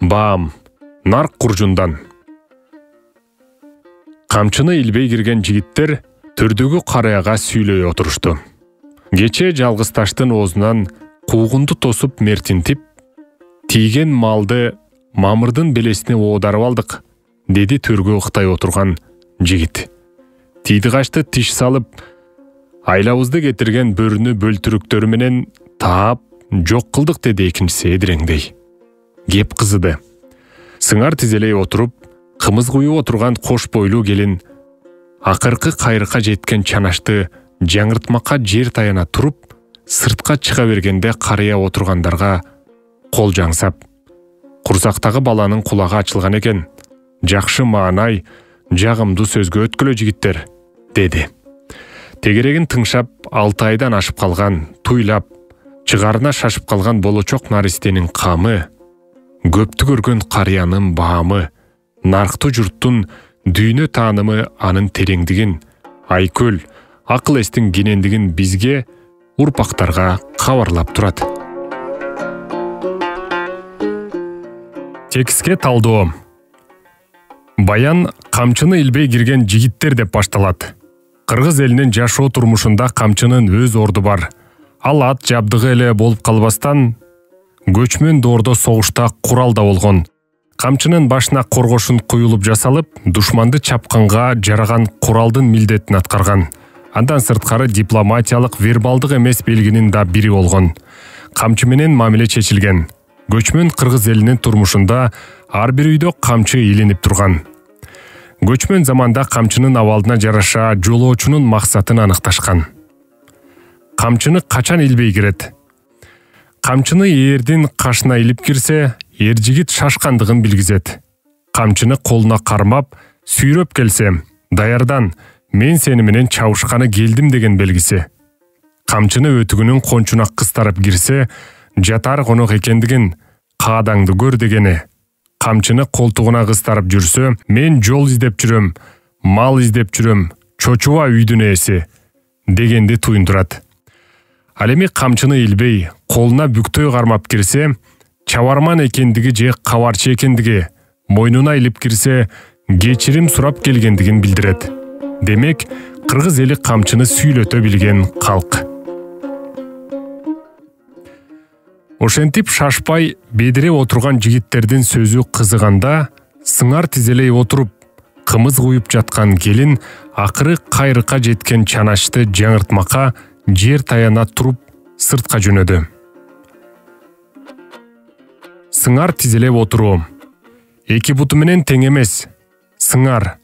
Баам, нарк куржундан. Камчыны илбей кирген жигиттер төрдөгү караяга сүйлөй отурушту. Кече жалгыз таштын оозунан куугунду тосуп мертинтип, тийген малды мамырдын белесине оодарып алдык, деди төргө ыктай отурган жигит. Тийдигачты тиш салып, айлабызды кетирген бөрүнү бөлтүрүктөрү менен таап жок кылдык, деди экинчиси эдиреңдей. Кеп кызыды. Сыңар тизелей отуруп, кымыз куюп отурган кош бойлуу келин акыркы кайрыкка жеткен чанашты жаңыртмакка жер таяна туруп, сыртка чыга бергенде карыя отургандарга кол жаңсап, курсактагы баланын кулагы ачылган экен. Жакшы маанай, жагымдуу сөзгө өткүлө жигиттер, деди. Тегерегин тыңшап, 6 айдан ашып калган, туйлап, чыгарына шашып калган болочок наристенин камы, көптү көргөн карыянын баамы, нарктуу журттун дүйнө таанымы анын тереңдигин, айкөл, акыл эстин кенендигин бизге, урпактарга кабарлап турат. Текстке талдоо. Баян камчыны илбей кирген жигиттер деп башталат. Кыргыз элинин жашоо турмушунда камчынын өз орду бар. Ал ат жабдыгы эле болуп калбастан, көчмөн доордо согушта курал да болгон. Камчынын башына коргошун куюлуп жасалып, душманды чапканга жараган куралдын милдетин аткарган. Андан сырткары дипломатиялык, вербалдык эмес белгинин да бири болгон. Камчы менен мамиле чечилген. Көчмөн кыргыз элинин турмушунда ар бир үйдө камчы илинип турган. Көчмөн заманда камчынын абалына жараша жолоочунун максатын аныкташкан. Камчыны качан илбей кирет? Камчыны эрдин кашына илип кирсе, эр жигит шашкандыгын билгизет. Камчыны колуна кармап, сүйрөп келсе, даярдан, мен сени менен чабышканы келдим деген белгиси. Камчыны өтүгүнүн кончуна кыстарып кирсе, жатар конок экендигин, каадаңды көр дегени. Камчыны колтугуна кыстарып жүрсө, мен жол издеп жүрөм, мал издеп жүрөм, чочуба үйдүн ээси дегенди туюндурат. Ал эми камчыны илбей, колуна бүктөй кармап кирсе, чабарман экендиги же кабарчы экендиги, мойнуна илип кирсе, кечирим сурап келгендигин билдирет. Демек, кыргыз эли камчыны сүйлөтө билген калк. Ошентип шашпай бедире отурган жигиттердин сөзү кызыганда, сыңар тизелей отуруп, кымыз куюп жаткан келин акыры кайрыкка жеткен чанашты жаңыртмакка жер таяна туруп сыртка жөнөдү. Сыңар тизелеп отуруу. Эки буту менен тең эмес. Сыңар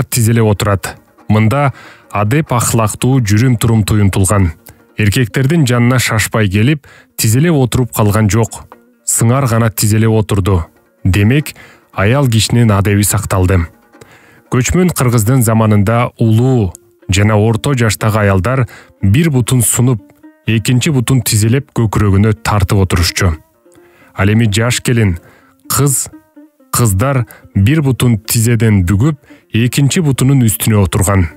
тизелеп отурат. Мында адеп ахлактуу жүрүм-турум туюнтулган. Эркектердин жанына шашпай келип, тизелеп отуруп калган жок. Сыңар гана тизелеп отурду. Демек, аял кишинин адеби сакталды. Көчмөн кыргыздын заманында улуу жана орто жаштагы аялдар бир бутун сунуп, экинчи бутун тизелеп көкүрөгүнө тартып отурушчу. Ал эми жаш келин, кыздар бир бутун тизеден бүгүп, экинчи бутунун үстүнө отурган.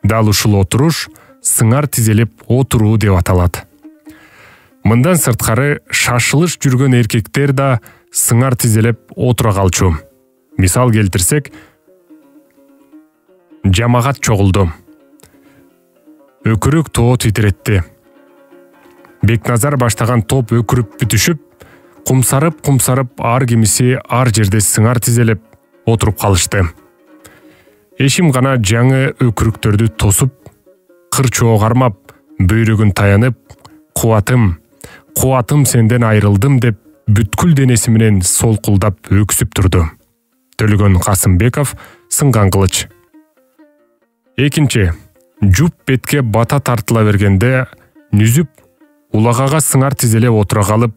Дал ушул отуруш сыңар тизелеп отуруу деп аталат. Мындан сырткары шашылыш жүргөн эркектер да сыңар тизелеп отура калчу. Мисал келтирсек, жамагат чогулду. Өкүрөк тоо титиретти. Бекназар баштаган топ өкүрүп бүтүшүп, кумсарып ар кимиси ар жерде сыңар тизелеп отуруп калышты. Эшим гана жаңы өкүрүктөрдү тосуп, кырчоо кармап, бөйрөгүн таянып, кубатым сенден айрылдым деп бүткүл денеси менен солкулдап өксүп турду. Төлөгөн Касымбеков, Сынган кылыч. Экинчи, жуп бетке бата тартыла бергенде, нүзүп, улагага сыңар тизелеп отура калып,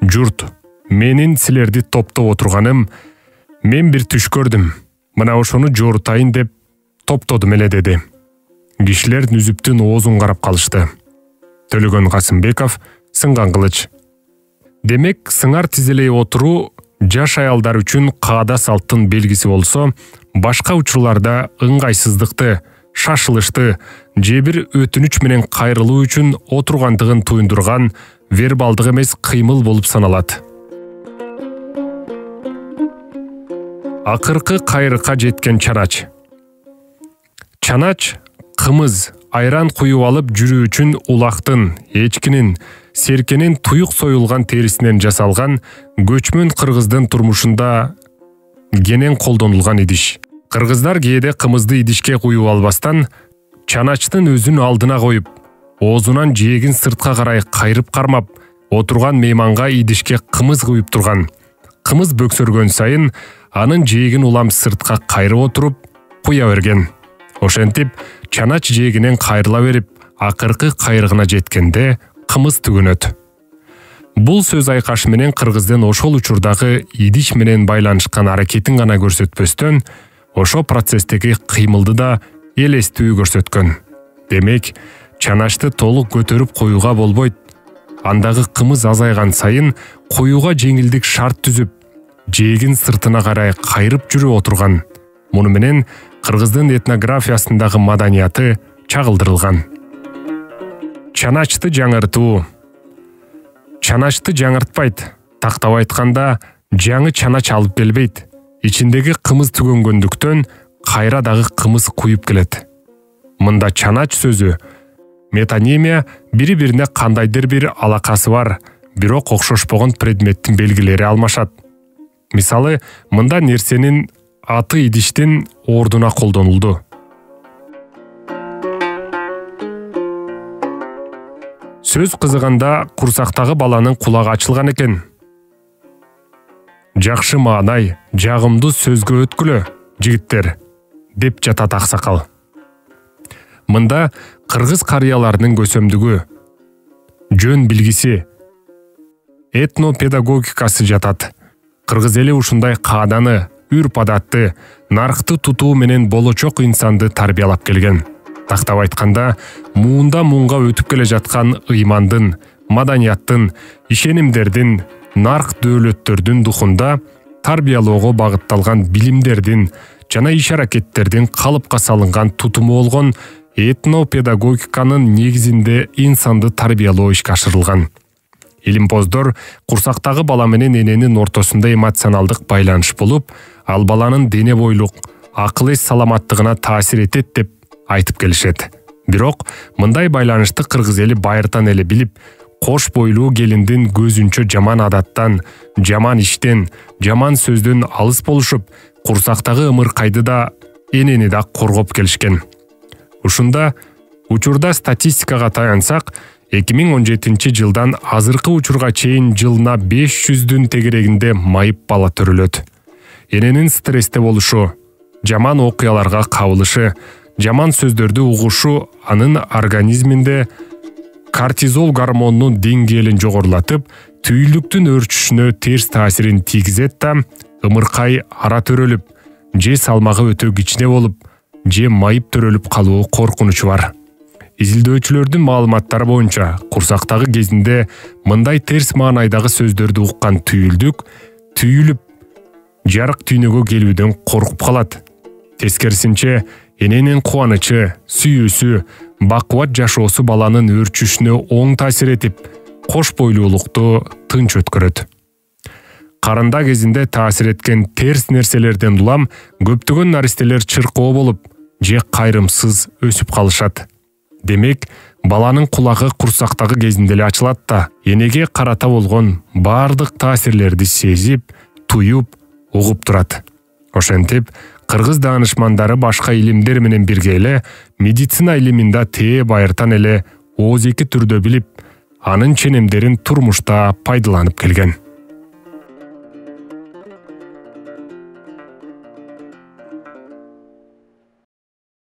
журт, менин силерди топтоп отурганым, мен бир түш көрдүм, мына ошону жорутайын деп топтодум эле, деди. Кишилер нүзүптүн оозун карап калышты. Төлөгөн Касымбеков, Сынган кылыч. Демек, сыңар тизелей отуруу жаш аялдар үчүн каада салттын белгиси болсо, башка учурларда ыңгайсыздыкты, шашылышты, же бир өтүнүч менен кайрылуу үчүн отургандыгын туюндурган вербалдык эмес кыймыл болуп саналат. Акыркы кайрыкка жеткен чанач. Чанач кымыз, айран куюп алып жүрүү үчүн улактын, эчкинин, серкенин туюк союлган терисинен жасалган көчмөн кыргыздын турмушунда кенен колдонулган идиш. Кыргыздар кээде кымызды идишке куюп албастан, чаначтын өзүн алдына коюп, оозунан жээгин сыртка карай кайрып кармап, отурган мейманга идишке кымыз куюп турган. Кымыз бөксөргөн сайын анын жээгин улам сыртка кайрып отуруп куя берген. Ошентип, чанач жээгинен кайрыла берип, акыркы кайрыгына жеткенде кымыз түгөнөт. Бул сөз айкаш менен кыргыздын ошол учурдагы идиш менен байланышкан аракетин гана көрсөтпөстөн, ошо процесстеги кыймылды да элестүү көрсөткөн. Демек, чаначты толук көтөрүп коюуга болбойт. Андагы кымыз азайган сайын коюуга жеңилдик шарт түзүп, жээгин сыртына карай кайрып жүрүп отурган. Муну менен кыргыздын этнографиясындагы маданияты чагылдырылган. Чаначты жаңыртуу. Чаначты жаңыртпайт. Тактап айтканда, жаңы чанач алып келбейт. Ичиндеги кымыз түгөнгөндүктөн кайра дагы кымыз куюп келет. Мында чанач сөзү метонимия бири-бирине кандайдыр бир алакасы бар, бирок окшошпогон предметтин белгилери алмашат. Мисалы, мында нерсенин аты идиштин ордуна колдонулду. Сөз кызыганда курсактагы баланын кулагы ачылган экен. Жакшы маанай, жагымдуу сөзгө өткүлө, жигиттер, деп жатат аксакал. Мында кыргыз карыяларынын көсөмдүгү, жөн билгиси, этнопедагогикасы жатат. Кыргыз эли ушундай кааданы, үрп-адатты, наркты тутуу менен болочок инсанды тарбиялап келген. Тактап айтканда, муунда муунга өтүп келе жаткан ыймандын, маданияттын, ишенимдердин, нарк дөөлөттөрдүн духунда тарбиялоого багытталган билимдердин жана иш-аракеттердин калыпка салынган тутуму болгон этнопедагогиканын негизинде инсанды тарбиялоо ишке ашырылган. Илимпоздор курсактагы бала менен эненин ортосунда эмоционалдык байланыш болуп, ал баланын дене бойлук, акыл-эс саламаттыгына таасир этет деп айтып келишет. Бирок мындай байланышты кыргыз эли байыртан эле билип, кош бойлуу келиндин көзүнчө жаман адаттан, жаман иштен, жаман сөздөн алыс болушуп, курсактагы ымыркайды да, энени да коргоп келишкен. Ушунда учурда статистикага таянсак, 2017 жылдан азыркы учурга чейин жылына 500-дүн тегерегинде майып бала төрөлөт. Эненин стрессте болушу, жаман окуяларга кабылышы, жаман сөздөрдү угушу анын организминде кортизол гормонунун деңгээлин жогорулатып, түйүлдүктүн өрчүшүнө терс таасирин тийгизет да, ымыркай ара төрөлүп, же салмагы өтө кичине болуп, же майып төрөлүп калуу коркунучу бар. Изилдөөчүлөрдүн маалыматтары боюнча, курсактагы кезинде мындай терс маанайдагы сөздөрдү уккан түйүлдүк түйүлүп, жарык түйнөгө келүүдөн коркуп калат. Тескерисинче, эненин кубанычы, сүйүүсү, бакубат жашоосу баланын өрчүшүнө оң таасир этип, кош бойлуулукту тынч өткөрөт. Карында кезинде таасир эткен терс нерселерден улам көптөгөн наристелер чыркоо болуп, же кайрымсыз өсүп калышат. Демек, баланын кулагы курсактагы кезинде эле ачылат да, энеге карата болгон бардык таасирлерди сезип, туюп, угуп турат. Ошентип, кыргыз даанышмандары башка илимдер менен бирге эле медицина илиминде тээ байыртан эле ооз эки түрдө билип, анын ченемдерин турмушта пайдаланып келген.